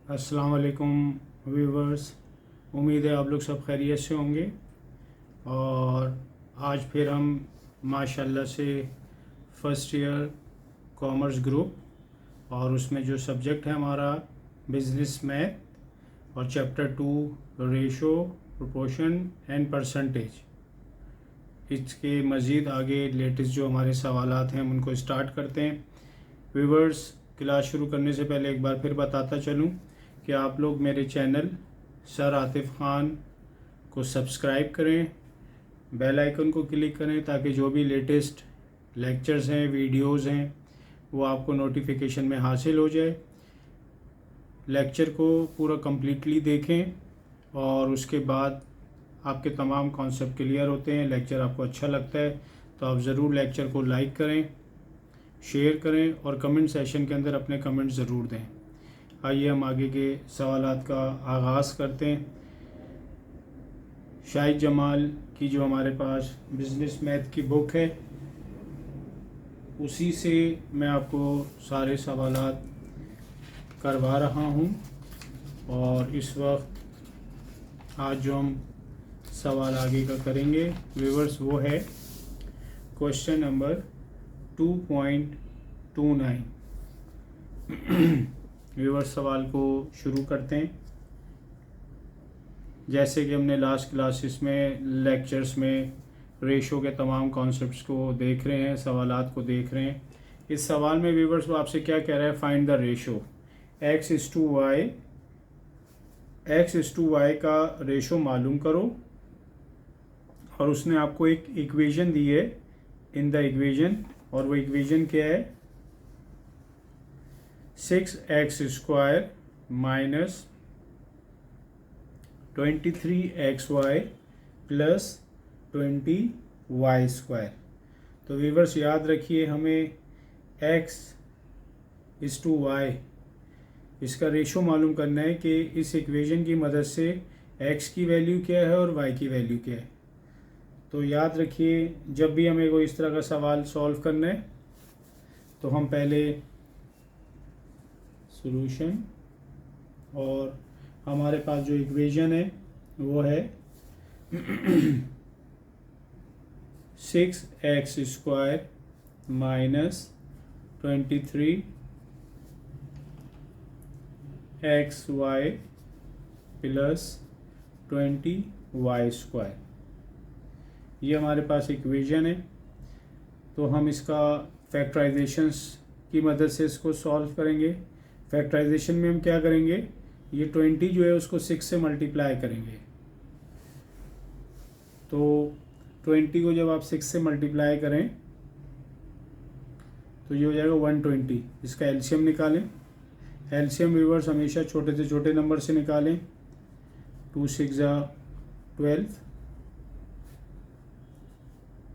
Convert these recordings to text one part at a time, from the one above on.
अस्सलाम वालेकुम व्यूवर्स। उम्मीद है आप लोग सब खैरियत से होंगे। और आज फिर हम माशाल्लाह से फ़र्स्ट ईयर कॉमर्स ग्रुप और उसमें जो सब्जेक्ट है हमारा बिज़नेस मैथ और chapter 2 ratio proportion and percentage, इसके मज़ीद आगे लेटेस्ट जो हमारे सवालात हैं हम उनको स्टार्ट करते हैं। व्यूवर्स, क्लास शुरू करने से पहले एक बार फिर बताता चलूं कि आप लोग मेरे चैनल सर आतिफ़ ख़ान को सब्सक्राइब करें, बेल आइकन को क्लिक करें ताकि जो भी लेटेस्ट लेक्चर्स हैं, वीडियोस हैं, वो आपको नोटिफिकेशन में हासिल हो जाए। लेक्चर को पूरा कम्प्लीटली देखें और उसके बाद आपके तमाम कॉन्सेप्ट क्लियर होते हैं, लेक्चर आपको अच्छा लगता है तो आप ज़रूर लेक्चर को लाइक करें, शेयर करें और कमेंट सेशन के अंदर अपने कमेंट ज़रूर दें। आइए हम आगे के सवालात का आगाज़ करते हैं। शाहिद जमाल की जो हमारे पास बिज़नेस मैथ की बुक है उसी से मैं आपको सारे सवालात करवा रहा हूं। और इस वक्त आज जो हम सवाल आगे का करेंगे व्यूअर्स वो है क्वेश्चन नंबर 2.29। व्यूअर्स, सवाल को शुरू करते हैं। जैसे कि हमने लास्ट क्लासेस में लेक्चर्स में रेशो के तमाम कॉन्सेप्ट्स को देख रहे हैं, सवालात को देख रहे हैं। इस सवाल में व्यूअर्स वो आपसे क्या कह रहा है, find the ratio x is to y का रेशो मालूम करो। और उसने आपको एक इक्वेशन दी है इन द इक्वेशन, और वो इक्वेशन क्या है, 6x² minus 23xy plus 20y²। तो व्यूअर्स याद रखिए, हमें x इज़ टू वाई इसका रेशो मालूम करना है कि इस इक्वेशन की मदद से x की वैल्यू क्या है और y की वैल्यू क्या है। तो याद रखिए, जब भी हमें कोई इस तरह का सवाल सॉल्व करना है तो हम पहले सॉल्यूशन, और हमारे पास जो इक्वेशन है वो है 6x² minus 23xy plus 20y²। ये हमारे पास इक्वेशन है। तो हम इसका फैक्टराइजेशंस की मदद से इसको सॉल्व करेंगे। फैक्टराइजेशन में हम क्या करेंगे, ये 20 जो है उसको 6 से मल्टीप्लाई करेंगे। तो 20 को जब आप 6 से मल्टीप्लाई करें तो ये हो जाएगा 120। इसका एलसीएम निकालें। एलसीएम व्यूअर्स हमेशा छोटे से छोटे नंबर से निकालें। 2 6 12,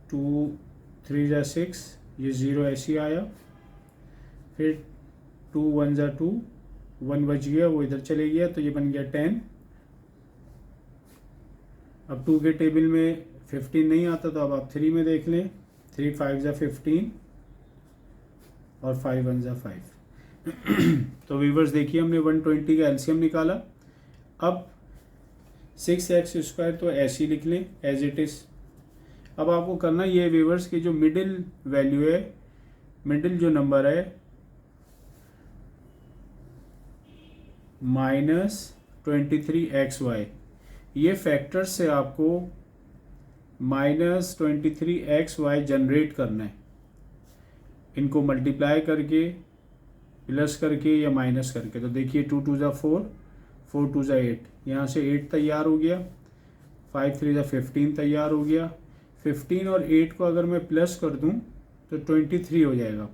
2 3 6, ये 0 ऐसे आया। फिर 2 1 2, 1 बच गया, वो इधर चले गया, तो ये बन गया 10। अब 2 के टेबल में 15 नहीं आता तो अब आप 3 में देख लें। 3 5 15 और 5 1 5। तो व्यूअर्स देखिए, हमने 120 का एलसीएम निकाला। अब 6x² तो ऐसे ही लिख लें एज इट इज़। अब आपको करना ये व्यूअर्स की जो मिडिल वैल्यू है, मिडिल जो नंबर है -23xy, ये फैक्टर से आपको -23xy जनरेट करना है। इनको मल्टीप्लाई करके, प्लस करके या माइनस करके। तो देखिए 2 2 4, 4 2 8, यहाँ से 8 तैयार हो गया। 5 3 15 तैयार हो गया। 15 और 8 को अगर मैं प्लस कर दूं तो 23 हो जाएगा।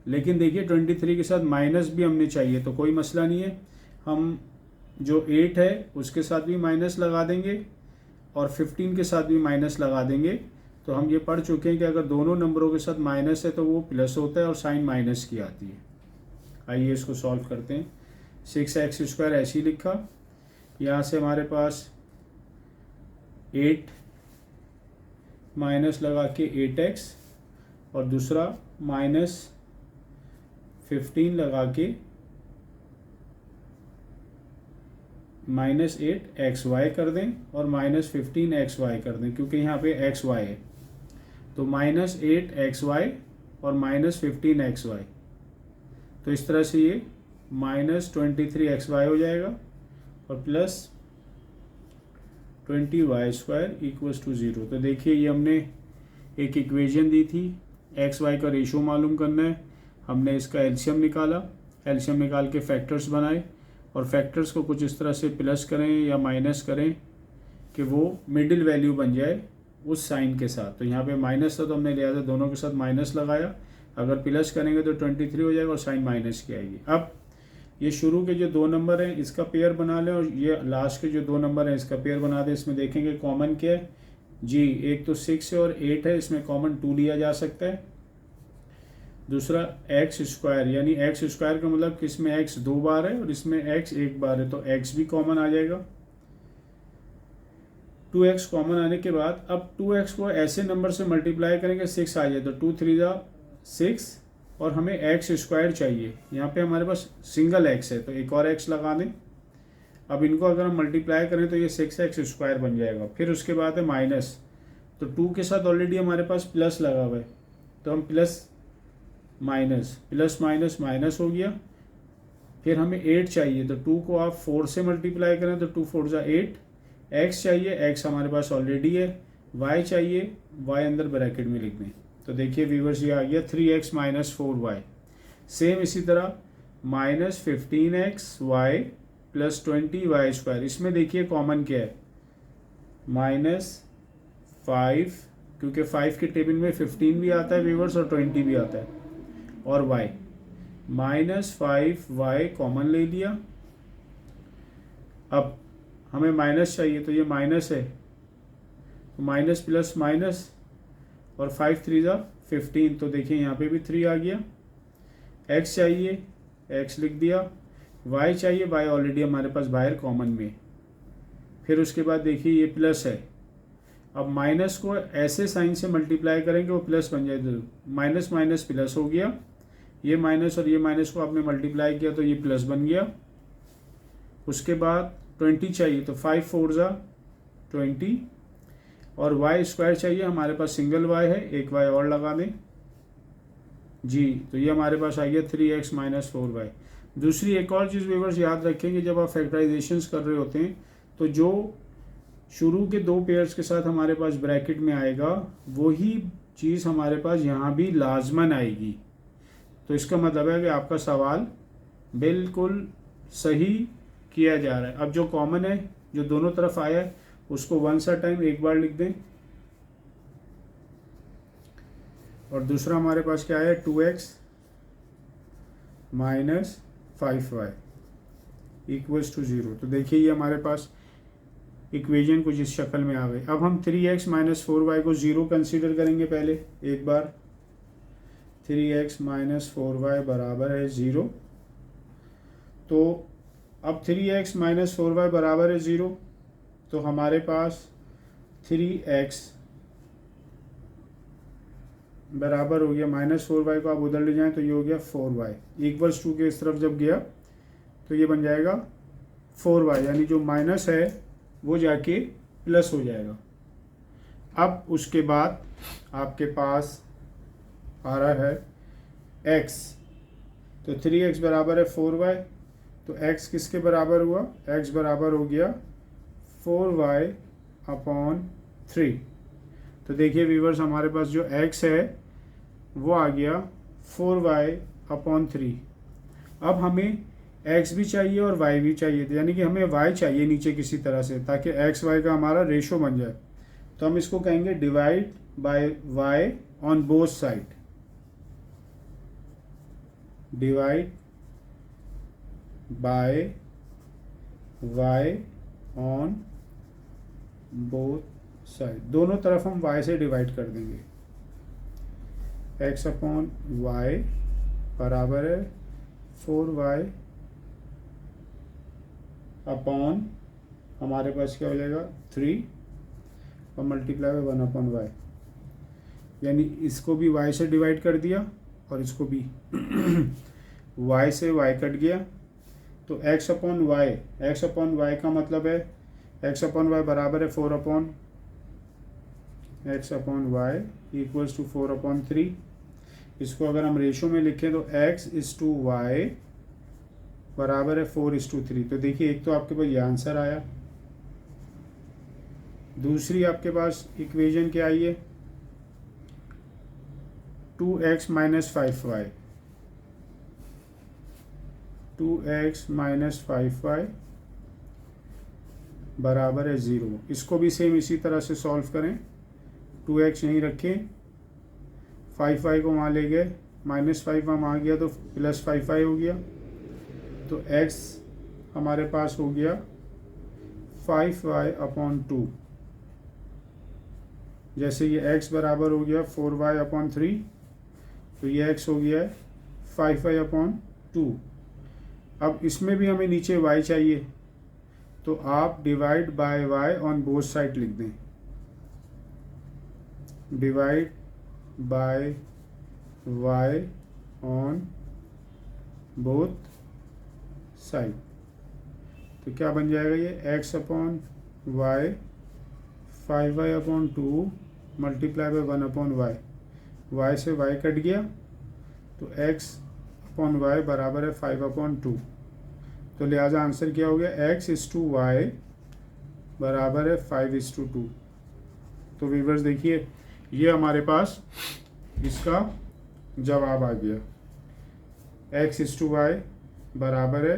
लेकिन देखिए 23 के साथ माइनस भी हमने चाहिए, तो कोई मसला नहीं है, हम जो 8 है उसके साथ भी माइनस लगा देंगे और 15 के साथ भी माइनस लगा देंगे। तो हम ये पढ़ चुके हैं कि अगर दोनों नंबरों के साथ माइनस है तो वो प्लस होता है और साइन माइनस की आती है। आइए इसको सॉल्व करते हैं। 6x² ऐसे ही लिखा, यहाँ से हमारे पास 8 माइनस लगा के 8x और दूसरा -15 लगा के माइनस 8xy कर दें और माइनस 15xy कर दें, क्योंकि यहाँ पे xy है। तो माइनस 8xy और माइनस 15xy, तो इस तरह से ये माइनस 23xy हो जाएगा और प्लस 20y² इक्वल्स टू 0। तो देखिए ये हमने एक इक्वेशन दी थी, एक्स वाई का रेशो मालूम करना है, हमने इसका एलसीएम निकाला, एलसीएम निकाल के फैक्टर्स बनाए और फैक्टर्स को कुछ इस तरह से प्लस करें या माइनस करें कि वो मिडिल वैल्यू बन जाए उस साइन के साथ। तो यहाँ पे माइनस था तो हमने लिया था, दोनों के साथ माइनस लगाया, अगर प्लस करेंगे तो 23 हो जाएगा और साइन माइनस की आएगी। अब ये शुरू के जो 2 नंबर हैं इसका पेयर बना लें और ये लास्ट के जो 2 नंबर हैं इसका पेयर बना दें। इसमें देखेंगे कॉमन क्या है जी, एक तो 6 है और 8 है, इसमें कॉमन 2 लिया जा सकता है। दूसरा x² यानी x² का मतलब कि इसमें x 2 बार है और इसमें x 1 बार है, तो x भी कॉमन आ जाएगा। 2x कॉमन आने के बाद अब 2x को ऐसे नंबर से मल्टीप्लाई करेंगे 6 आ जाए, तो 2 3 जा 6 और हमें x² चाहिए। यहाँ पे हमारे पास सिंगल x है तो एक और x लगा दें। अब इनको अगर हम मल्टीप्लाई करें तो ये 6x² बन जाएगा। फिर उसके बाद है माइनस, तो 2 के साथ ऑलरेडी हमारे पास प्लस लगा हुआ है, तो हम प्लस माइनस माइनस हो गया। फिर हमें 8 चाहिए, तो 2 को आप 4 से मल्टीप्लाई करें तो 2 4 जा 8। x चाहिए, x हमारे पास ऑलरेडी है। y चाहिए, y अंदर ब्रैकेट में लिख दें। तो देखिए व्यूअर्स ये आ गया 3x माइनस 4y। सेम इसी तरह माइनस 15xy प्लस 20y²। इसमें देखिए कॉमन क्या है, -5, क्योंकि 5 के टेबल में 15 भी आता है व्यूअर्स और 20 भी आता है, और y -5y कॉमन ले लिया। अब हमें माइनस चाहिए तो ये माइनस है, तो माइनस प्लस माइनस और 5 3 जा 15, तो देखिए यहाँ पे भी 3 आ गया। x चाहिए, x लिख दिया। y चाहिए, y ऑलरेडी हमारे पास बाहर कॉमन में। फिर उसके बाद देखिए ये प्लस है। अब माइनस को ऐसे साइन से मल्टीप्लाई करेंगे वो प्लस बन जाए, तो माइनस माइनस प्लस हो गया। ये माइनस और ये माइनस को आपने मल्टीप्लाई किया तो ये प्लस बन गया। उसके बाद 20 चाहिए, तो 5 4 जा 20 और y² चाहिए, हमारे पास सिंगल y है, एक y और लगा दें जी। तो ये हमारे पास आ गया 3x माइनस 4y। दूसरी एक और चीज़ व्यूअर्स याद रखेंगे, जब आप फैक्टराइजेशंस कर रहे होते हैं तो जो शुरू के 2 पेयर्स के साथ हमारे पास ब्रैकेट में आएगा वही चीज़ हमारे पास यहाँ भी लाजमन आएगी। तो इसका मतलब है कि आपका सवाल बिल्कुल सही किया जा रहा है। अब जो कॉमन है, जो दोनों तरफ आया है, उसको वंस अ टाइम एक बार लिख दें। और दूसरा हमारे पास क्या है, 2x minus 5y equals to 0। तो देखिए ये हमारे पास इक्वेशन कुछ इस शक्ल में आ गई। अब हम 3x माइनस 4y को 0 कंसीडर करेंगे पहले एक बार। 3x माइनस 4y बराबर है 0। तो अब 3x माइनस 4y बराबर है 0, तो हमारे पास 3x बराबर हो गया -4y को आप उधर ले जाएं तो ये हो गया 4y इक्वल्स टू के इस तरफ जब गया तो ये बन जाएगा 4y, यानी जो माइनस है वो जाके प्लस हो जाएगा। अब उसके बाद आपके पास आ रहा है x, तो 3x बराबर है 4y, तो x किसके बराबर हुआ, x बराबर हो गया 4y अपॉन 3। तो देखिए व्यूवर्स हमारे पास जो x है वो आ गया 4y अपॉन 3। अब हमें x भी चाहिए और y भी चाहिए, यानी कि हमें y चाहिए नीचे किसी तरह से, ताकि x y का हमारा रेशो बन जाए। तो हम इसको कहेंगे divide by y on both side, divide by y on both side, दोनों तरफ हम y से डिवाइड कर देंगे। x अपॉन y बराबर है 4y अपॉन हमारे पास क्या हो जाएगा 3 और मल्टीप्लाई बाय 1 अपॉन y, यानी इसको भी y से डिवाइड कर दिया और इसको भी y से y कट गया, तो x अपॉन वाई का मतलब है x अपॉन वाई बराबर है 4 upon x upon y equals to 4 upon 3। इसको अगर हम रेशो में लिखें तो x इज टू वाई बराबर है 4:3। तो देखिए एक तो आपके पास ये आंसर आया, दूसरी आपके पास इक्वेशन क्या आई है 2x minus 5y, 2x minus 5y बराबर है 0। इसको भी सेम इसी तरह से सॉल्व करें, 2x यहीं रखें, 5y को वहाँ ले गए, -5 वहाँ गया तो +5y हो गया, तो x हमारे पास हो गया 5y अपॉन 2। जैसे ये x बराबर हो गया 4y अपॉन 3, तो ये x हो गया 5y अपॉन 2। अब इसमें भी हमें नीचे y चाहिए, तो आप divide by y on both side लिख दें, divide by y on both side. तो क्या बन जाएगा ये x upon y 5y upon 2 multiply by 1 upon y, y से y कट गया तो x अपॉन वाई बराबर है 5 अपॉन 2। तो लिहाजा आंसर क्या हो गया x इज टू वाई बराबर है 5:2। तो व्यूअर्स देखिए ये हमारे पास इसका जवाब आ गया, x इज टू वाई बराबर है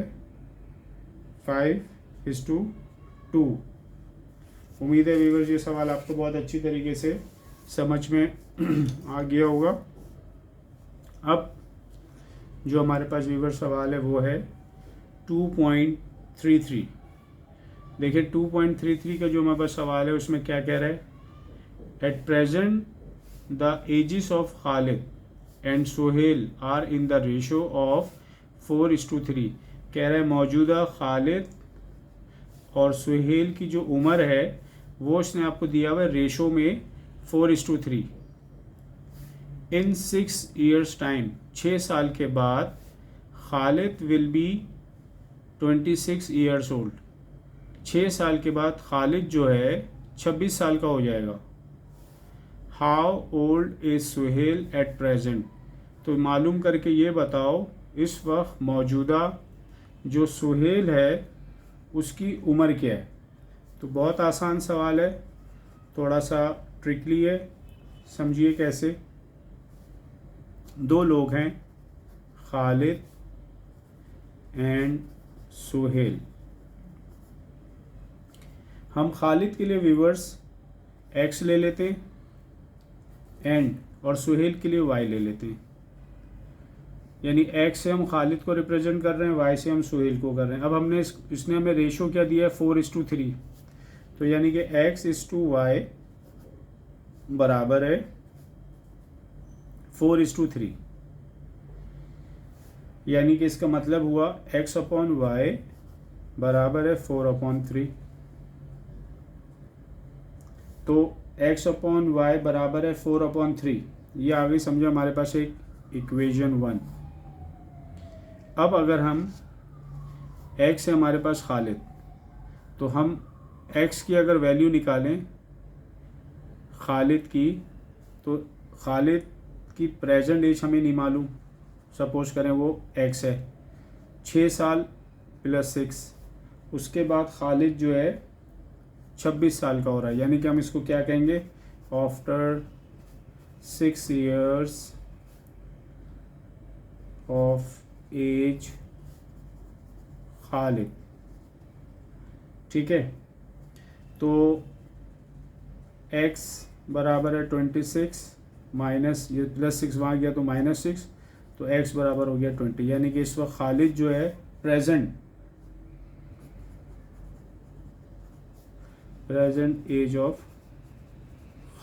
5:2। उम्मीद है व्यूअर्स ये सवाल आपको बहुत अच्छी तरीके से समझ में आ गया होगा। अब जो हमारे पास व्यूअर्स सवाल है वो है 2.33। देखिए 2.33 का जो हमारे पास सवाल है उसमें क्या कह रहा है, at present the ages of Khalid and Sohail are in the ratio of 4:3। कह रहा है मौजूदा खालिद और सुहेल की जो उम्र है वो उसने आपको दिया हुआ है रेशो में 4:3। इन 6 years टाइम, 6 साल के बाद Khalid will be 26 years old. 6 साल के बाद खालिद जो है 26 साल का हो जाएगा। How old is Suhail at present. तो मालूम करके ये बताओ इस वक्त मौजूदा जो सुहेल है उसकी उम्र क्या है। तो बहुत आसान सवाल है, थोड़ा सा ट्रिकली है, समझिए कैसे। 2 लोग हैं खालिद एंड सुहेल। हम खालिद के लिए व्यूअर्स x ले लेते हैं एंड और सुहेल के लिए y ले लेते हैं, यानी x से हम खालिद को रिप्रेजेंट कर रहे हैं, y से हम सुहेल को कर रहे हैं। अब हमने इसने हमें रेशो क्या दिया है 4:3, तो यानी कि x इज टू वाई बराबर है 4:3, यानी कि इसका मतलब हुआ x अपॉन वाई बराबर है 4/3। तो x अपॉन वाई बराबर है 4/3, ये आ गई समझो हमारे पास एक इक्वेशन 1। अब अगर हम x है हमारे पास खालिद, तो हम x की अगर वैल्यू निकालें खालिद की, तो खालिद की प्रेजेंट एज हमें नहीं मालूम, सपोज करें वो x है, 6 साल प्लस 6, उसके बाद खालिद जो है 26 साल का हो रहा है, यानी कि हम इसको क्या कहेंगे, after 6 years of age Khalid. ठीक है, तो x बराबर है 26 माइनस ये +6 वहाँ गया तो -6, तो x बराबर हो गया 20, यानी कि इस वक्त खालिद जो है प्रेजेंट एज ऑफ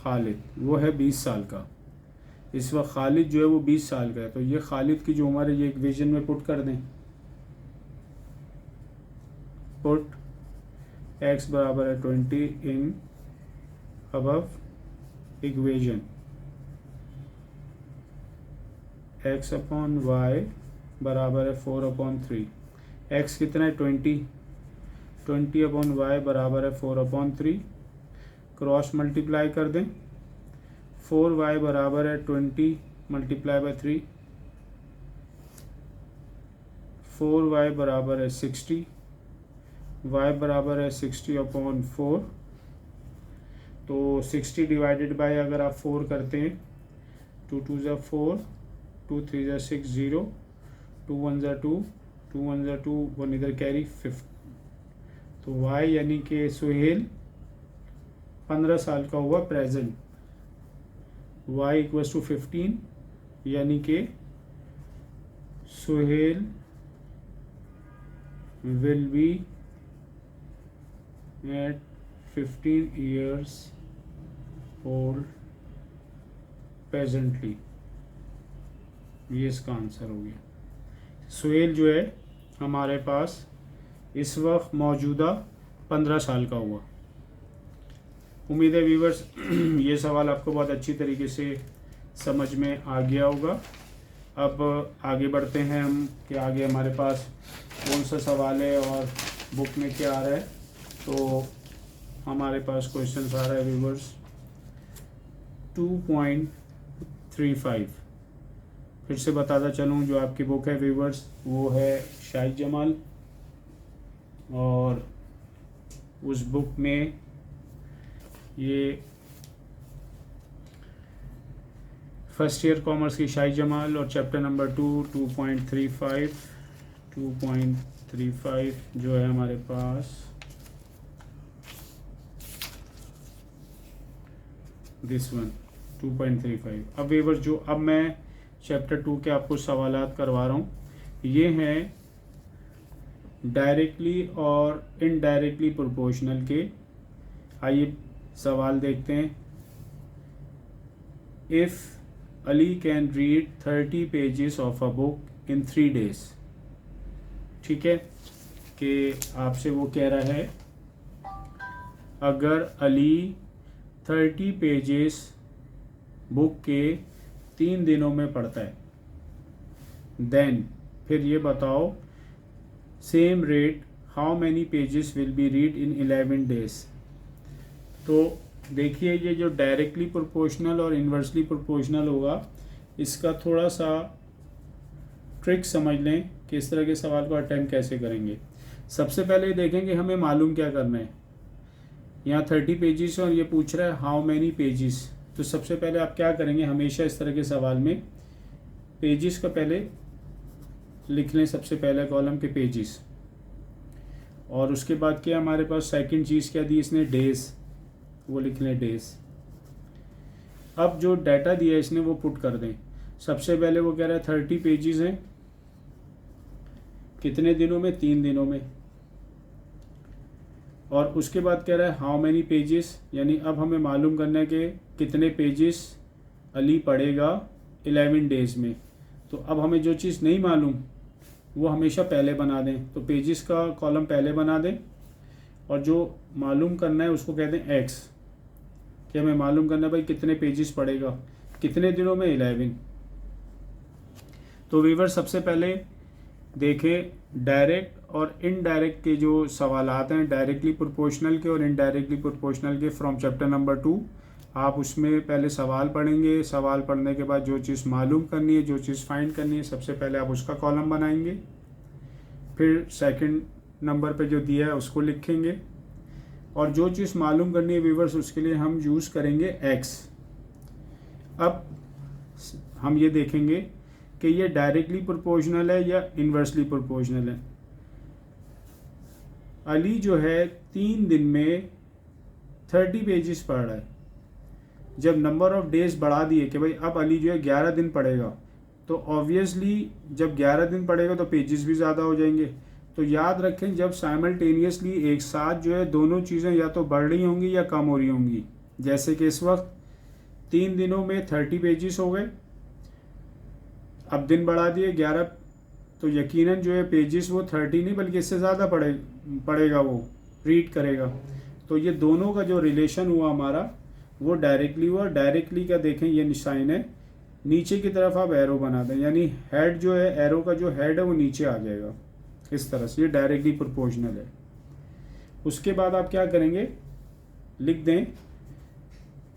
खालिद वो है 20 साल का। इस वक्त खालिद जो है वो 20 साल का है, तो ये खालिद की जो उम्र है ये इक्वेशन में पुट कर दें, पुट x बराबर है 20 in above equation, x upon y बराबर है 4/3, x कितना है 20 अपॉन वाई बराबर है 4/3, क्रॉस मल्टीप्लाई कर दें, 4y बराबर है 20 मल्टीप्लाई बाय 3, 4y बराबर है 60, y बराबर है 60/4, तो 60 डिवाइडेड बाय अगर आप 4 करते हैं, 2 2 ज़ा 4, 2 3 ज़ा 6, 0, 2 1 ज़ा 2, 2 1 ज़ा 2, 1 इधर कैरी 5, तो y यानी कि सुहेल 15 साल का हुआ प्रेजेंट, y इक्वल्स टू 15 यानी कि Suhail will be at 15 years old presently. ये इसका आंसर हो गया। सुहेल जो है हमारे पास इस वक्त मौजूदा 15 साल का हुआ। उम्मीद है व्यूवर्स ये सवाल आपको बहुत अच्छी तरीके से समझ में आ गया होगा। अब आगे बढ़ते हैं हम कि आगे हमारे पास कौन सा सवाल है और बुक में क्या आ रहा है। तो हमारे पास क्वेश्चन आ रहा है व्यूवर्स 2.35। फिर से बताता चलूँ, जो आपकी बुक है व्यूवर्स वो है शाहिद जमाल, और उस बुक में ये फर्स्ट ईयर कॉमर्स की शाहिद जमाल और चैप्टर नंबर 2.35 जो है हमारे पास दिस वन 2.35। अब व्यूअर्स जो अब मैं चैप्टर 2 के आपको सवालात करवा रहा हूँ, ये हैं डायरेक्टली और इनडायरेक्टली प्रोपोर्शनल के। आइए सवाल देखते हैं। If Ali can read 30 pages of a book in 3 days। ठीक है, कि आपसे वो कह रहा है अगर अली 30 पेजेस बुक के 3 दिनों में पढ़ता है, देन फिर ये बताओ same rate how many pages will be read in 11 days। तो देखिए ये जो डायरेक्टली प्रोपोर्शनल और इन्वर्सली प्रोपोर्शनल होगा, इसका थोड़ा सा ट्रिक समझ लें कि इस तरह के सवाल को अटेम्प्ट कैसे करेंगे। सबसे पहले देखेंगे हमें मालूम क्या करना है। यहाँ 30 पेजेस और ये पूछ रहा है हाउ मैनी पेजेस। तो सबसे पहले आप क्या करेंगे, हमेशा इस तरह के सवाल में पेजेस का पहले लिख लें, सबसे पहले कॉलम के पेजेस, और उसके बाद क्या हमारे पास सेकंड चीज़ क्या दी इसने, डेज, वो लिख लें डेज। अब जो डाटा दिया इसने वो पुट कर दें। सबसे पहले वो कह रहा है 30 पेजेस हैं कितने दिनों में, 3 दिनों में, और उसके बाद कह रहा है हाउ मैनी पेजेस, यानी अब हमें मालूम करना है कि कितने पेजेस अली पढ़ेगा 11 days में। तो अब हमें जो चीज़ नहीं मालूम वो हमेशा पहले बना दें, तो पेजेस का कॉलम पहले बना दें, और जो मालूम करना है उसको कह दें एक्स, कि हमें मालूम करना है भाई कितने पेजेस पढ़ेगा कितने दिनों में, 11। तो व्यूअर सबसे पहले देखें डायरेक्ट और इनडायरेक्ट के जो सवालात हैं, डायरेक्टली प्रोपोर्शनल के और इनडायरेक्टली प्रोपोर्शनल के, फ्रॉम चैप्टर नंबर 2। आप उसमें पहले सवाल पढ़ेंगे, सवाल पढ़ने के बाद जो चीज़ मालूम करनी है, जो चीज़ फाइंड करनी है, सबसे पहले आप उसका कॉलम बनाएंगे, फिर सेकंड नंबर पे जो दिया है उसको लिखेंगे, और जो चीज़ मालूम करनी है व्यूअर्स उसके लिए हम यूज़ करेंगे एक्स। अब हम ये देखेंगे कि ये डायरेक्टली प्रोपोर्शनल है या इन्वर्सली प्रोपोर्शनल है। अली जो है 3 दिन में 30 पेजेस पढ़ रहा है। जब नंबर ऑफ डेज बढ़ा दिए कि भाई अब अली जो है 11 दिन पढ़ेगा, तो ऑब्वियसली जब 11 दिन पढ़ेगा तो पेजेस भी ज़्यादा हो जाएंगे। तो याद रखें जब साइमल्टेनियसली एक साथ जो है दोनों चीज़ें या तो बढ़ रही होंगी या कम हो रही होंगी, जैसे कि इस वक्त 3 दिनों में 30 पेजेस हो गए, अब दिन बढ़ा दिए 11, तो यकीनन जो है पेजेस वो 30 नहीं बल्कि इससे ज़्यादा पढ़ेगा, वो रीड करेगा। तो ये दोनों का जो रिलेशन हुआ हमारा वो डायरेक्टली हुआ। डायरेक्टली का देखें ये निशान है, नीचे की तरफ आप एरो बना दें, यानी हेड जो है एरो का जो हेड है वो नीचे आ जाएगा, इस तरह से, ये डायरेक्टली प्रोपोर्शनल है। उसके बाद आप क्या करेंगे, लिख दें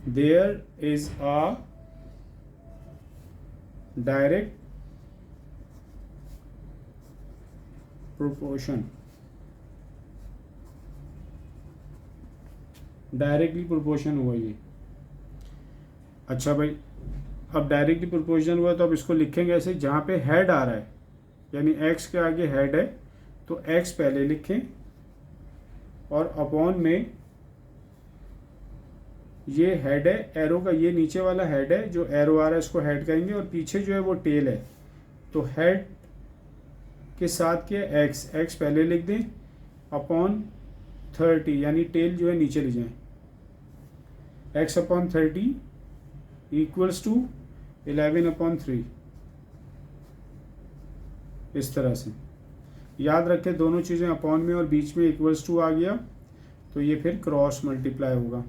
there is a direct proportion, directly proportion हुआ ये। अच्छा भाई, अब डायरेक्टली प्रोपोर्शनल हुआ तो अब इसको लिखेंगे ऐसे, जहाँ पे हेड आ रहा है यानी x के आगे हेड है तो x पहले लिखें और अपॉन में ये हेड है, एरो का ये नीचे वाला हेड है, जो एरो आ रहा है इसको हेड कहेंगे, और पीछे जो है वो टेल है। तो हेड के साथ क्या x, x पहले लिख दें अपॉन 30, यानी टेल जो है नीचे ले जाएं, x अपॉन 30 इक्वल्स टू 11/3। इस तरह से याद रखें, दोनों चीज़ें अपॉन में और बीच में इक्वल्स टू आ गया तो ये फिर क्रॉस मल्टीप्लाई होगा।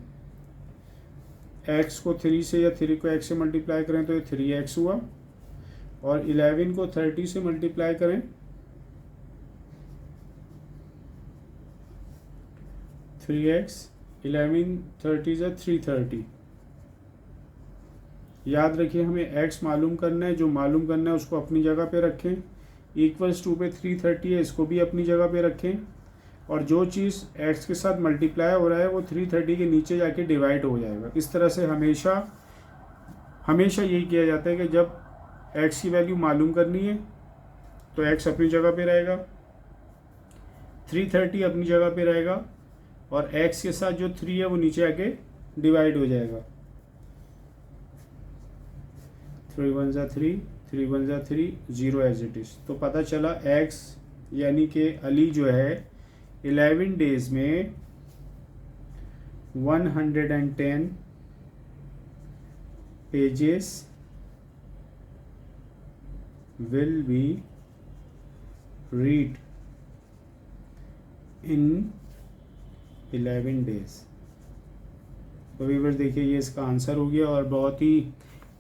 x को 3 से या 3 को x से मल्टीप्लाई करें तो ये 3x हुआ, और 11 को 30 से मल्टीप्लाई करें 3x, 11 30 से 330। याद रखिए हमें x मालूम करना है, जो मालूम करना है उसको अपनी जगह पे रखें, इक्वल्स टू पे 330 है, इसको भी अपनी जगह पे रखें, और जो चीज़ x के साथ मल्टीप्लाई हो रहा है वो 330 के नीचे जाके डिवाइड हो जाएगा। इस तरह से हमेशा यही किया जाता है कि जब x की वैल्यू मालूम करनी है तो x अपनी जगह पे रहेगा, 330 अपनी जगह पे रहेगा, और x के साथ जो 3 है वो नीचे आके डिवाइड हो जाएगा। 3 1 जा 3, 3 1 जा 3, 0 एज इट इज़। तो पता चला x यानी कि अली जो है 11 डेज में 110 pages will be read in 11 days. तो व्यूअर्स देखिए ये इसका आंसर हो गया, और बहुत ही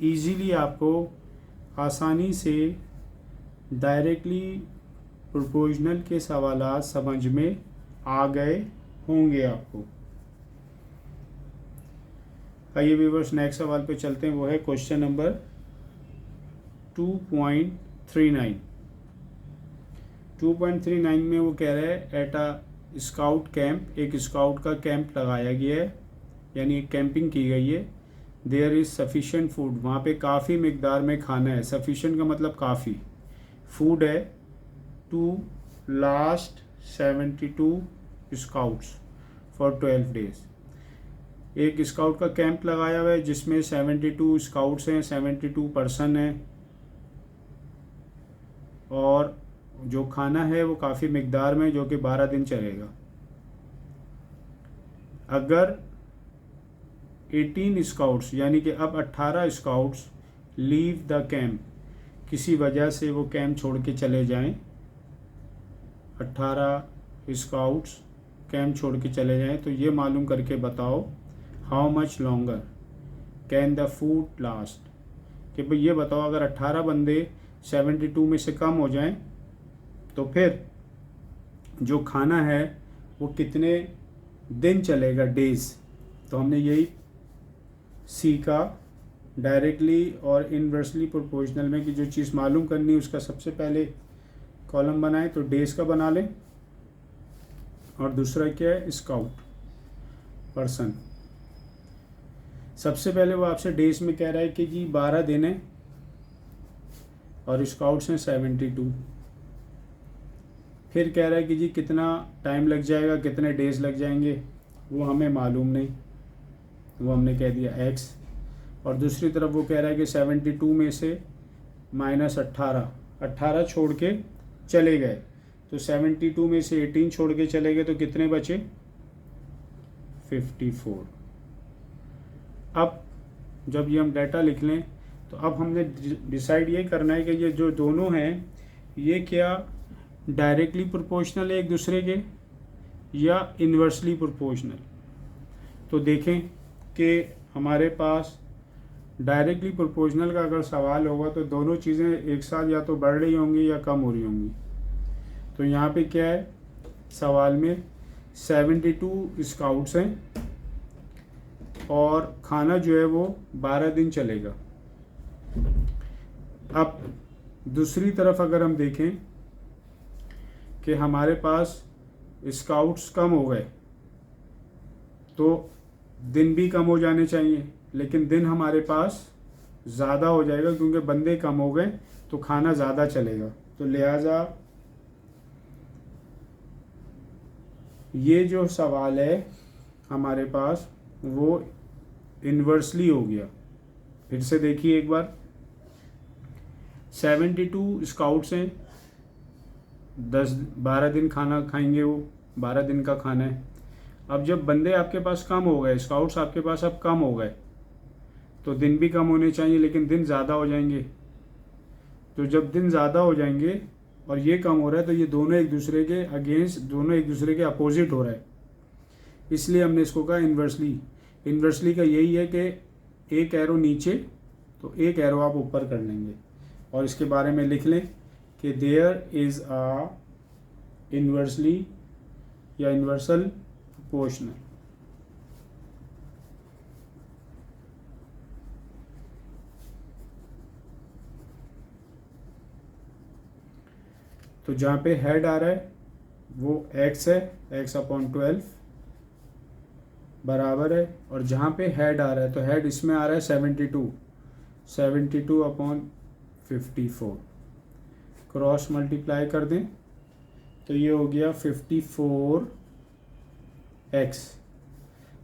ईजीली आपको आसानी से डायरेक्टली प्रोपोर्शनल के सवालात समझ में आ गए होंगे आपको। आइए व्यूअर्स नेक्स्ट सवाल पे चलते हैं, वो है क्वेश्चन नंबर 2.39। 2.39 में वो कह रहा है एट अ स्काउट कैंप, एक स्काउट का कैंप लगाया गया है यानी एक कैंपिंग की गई है। देयर इज़ सफिशेंट फूड, वहाँ पे काफ़ी मिकदार में खाना है, सफिशेंट का मतलब काफ़ी फूड है, to last 72 scouts for 12 days. एक स्काउट का कैंप लगाया हुआ है जिसमें 72 स्काउट्स हैं, 72 पर्सन हैं, और जो खाना है वो काफ़ी मिकदार में, जो कि 12 दिन चलेगा। अगर 18 स्काउट्स यानी कि अब 18 स्काउट्स लीव द कैंप, किसी वजह से वो कैंप छोड़ के चले जाएं, 18 स्काउट्स कैंप छोड़ के चले जाएं, तो ये मालूम करके बताओ how much longer can the food last, कि भाई ये बताओ अगर 18 बंदे 72 में से कम हो जाएं तो फिर जो खाना है वो कितने दिन चलेगा, डेज। तो हमने यही सीखा डायरेक्टली और इनवर्सली प्रोपोर्शनल में कि जो चीज़ मालूम करनी है उसका सबसे पहले कॉलम बनाएं, तो डेज का बना लें, और दूसरा क्या है स्काउट पर्सन। सबसे पहले वो आपसे डेज में कह रहा है कि जी 12 दिन है और स्काउट्स हैं 72। फिर कह रहा है कि जी कितना टाइम लग जाएगा, कितने डेज लग जाएंगे, वो हमें मालूम नहीं, वो हमने कह दिया x। और दूसरी तरफ वो कह रहा है कि 72 में से -18 छोड़ के चले गए, तो 72 में से 18 छोड़ के चले गए तो कितने बचे 54। अब जब ये हम डाटा लिख लें तो अब हमने डिसाइड ये करना है कि ये जो दोनों हैं ये क्या डायरेक्टली प्रोपोर्शनल है एक दूसरे के या इन्वर्सली प्रोपोर्शनल। तो देखें कि हमारे पास डायरेक्टली प्रोपोर्शनल का अगर सवाल होगा तो दोनों चीज़ें एक साथ या तो बढ़ रही होंगी या कम हो रही होंगी। तो यहाँ पे क्या है सवाल में, 72 स्काउट्स हैं और खाना जो है वो 12 दिन चलेगा। अब दूसरी तरफ अगर हम देखें कि हमारे पास स्काउट्स कम हो गए तो दिन भी कम हो जाने चाहिए, लेकिन दिन हमारे पास ज़्यादा हो जाएगा क्योंकि बंदे कम हो गए तो खाना ज़्यादा चलेगा। तो लिहाजा ये जो सवाल है हमारे पास वो इन्वर्सली हो गया। फिर से देखिए एक बार, 72 स्काउट्स हैं, 10-12 दिन खाना खाएंगे, वो 12 दिन का खाना है। अब जब बंदे आपके पास कम हो गए, स्काउट्स आपके पास अब कम हो गए, तो दिन भी कम होने चाहिए लेकिन दिन ज़्यादा हो जाएंगे। तो जब दिन ज़्यादा हो जाएंगे और ये कम हो रहा है तो ये दोनों एक दूसरे के अगेंस्ट, दोनों एक दूसरे के अपोजिट हो रहा है, इसलिए हमने इसको कहा इन्वर्सली। इन्वर्सली का यही है कि एक एरो नीचे तो एक एरो आप ऊपर कर लेंगे और इसके बारे में लिख लें कि देयर इज़ अ इन्वर्सली या इन्वर्सल प्रोपोर्शनल। तो जहाँ पे हेड आ रहा है वो x है, x/12 बराबर है, और जहाँ पे हेड आ रहा है तो हेड इसमें आ रहा है 72/54, क्रॉस मल्टीप्लाई कर दें तो ये हो गया 54x,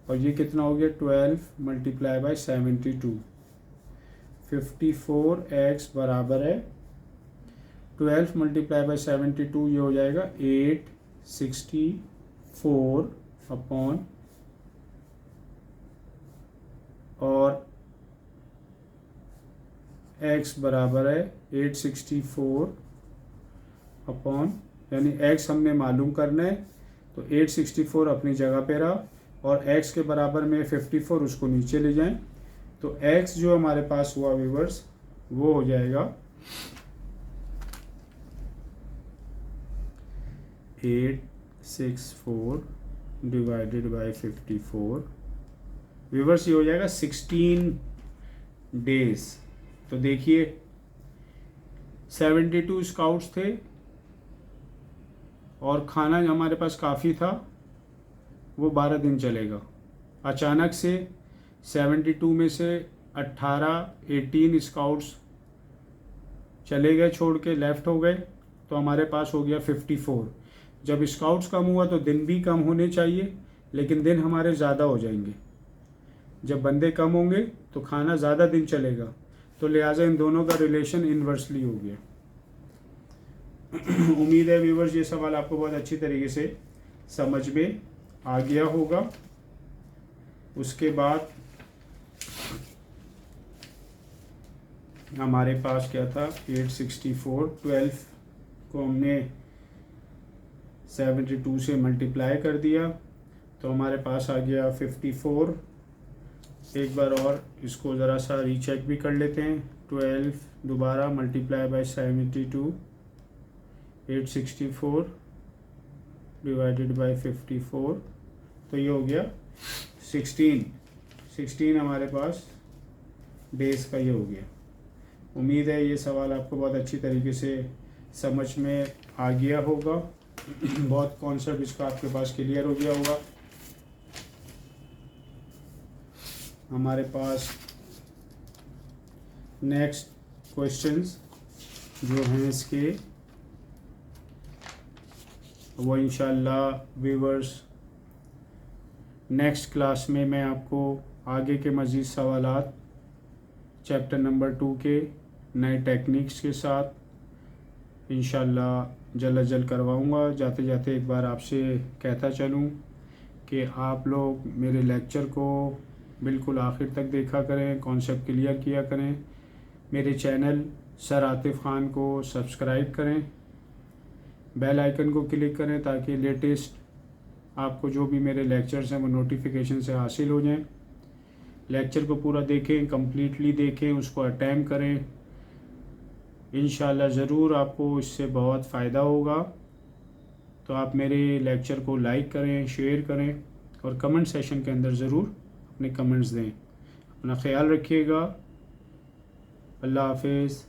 और ये कितना हो गया 12 × 72। 54x बराबर है 12 × 72, ये हो जाएगा 864 अपॉन, और x बराबर है 864 अपॉन, यानी x हमने मालूम करना है तो 864 अपनी जगह पे रहा और x के बराबर में 54 उसको नीचे ले जाएं, तो x जो हमारे पास हुआ व्यूअर्स वो हो जाएगा 864 डिवाइडेड बाय 54, व्यूअर्स ये हो जाएगा 16 डेज। तो देखिए 72 स्काउट्स थे और खाना हमारे पास काफ़ी था, वो 12 दिन चलेगा। अचानक से 72 में से 18 स्काउट्स चले गए, छोड़ के लेफ़्ट हो गए, तो हमारे पास हो गया 54। जब स्काउट्स कम हुआ तो दिन भी कम होने चाहिए लेकिन दिन हमारे ज़्यादा हो जाएंगे। जब बंदे कम होंगे तो खाना ज़्यादा दिन चलेगा, तो लिहाजा इन दोनों का रिलेशन इन्वर्सली हो गया। उम्मीद है व्यूवर्स ये सवाल आपको बहुत अच्छी तरीके से समझ में आ गया होगा। उसके बाद हमारे पास क्या था, 864, 12 को हमने 72 से मल्टीप्लाई कर दिया तो हमारे पास आ गया 54। एक बार और इसको ज़रा सा रीचेक भी कर लेते हैं, 12 दोबारा मल्टीप्लाई बाय 72, 864 डिवाइडेड बाय 54, तो ये हो गया 16 हमारे पास डेज का ये हो गया। उम्मीद है ये सवाल आपको बहुत अच्छी तरीके से समझ में आ गया होगा, बहुत कॉन्सेप्ट इसका आपके पास क्लियर हो गया होगा। हमारे पास नेक्स्ट क्वेश्चंस जो हैं इसके वो इंशाल्लाह व्यूअर्स नेक्स्ट क्लास में मैं आपको आगे के मज़ीद सवालात चैप्टर नंबर 2 के नए टेक्निक्स के साथ इंशाल्लाह जल्द जल्द करवाऊँगा। जाते जाते एक बार आपसे कहता चलूँ कि आप लोग मेरे लेक्चर को बिल्कुल आखिर तक देखा करें, कॉन्सेप्ट क्लियर किया करें। मेरे चैनल सर आतिफ़ ख़ान को सब्सक्राइब करें, बेल आइकन को क्लिक करें ताकि लेटेस्ट आपको जो भी मेरे लेक्चर्स हैं वो नोटिफिकेशन से हासिल हो जाएं। लेक्चर को पूरा देखें, कम्प्लीटली देखें, उसको अटेम्प्ट करें। इंशाल्लाह ज़रूर आपको इससे बहुत फ़ायदा होगा तो आप मेरे लेक्चर को लाइक करें, शेयर करें और कमेंट सेशन के अंदर ज़रूर अपने कमेंट्स दें। अपना ख्याल रखिएगा। अल्लाह हाफिज़।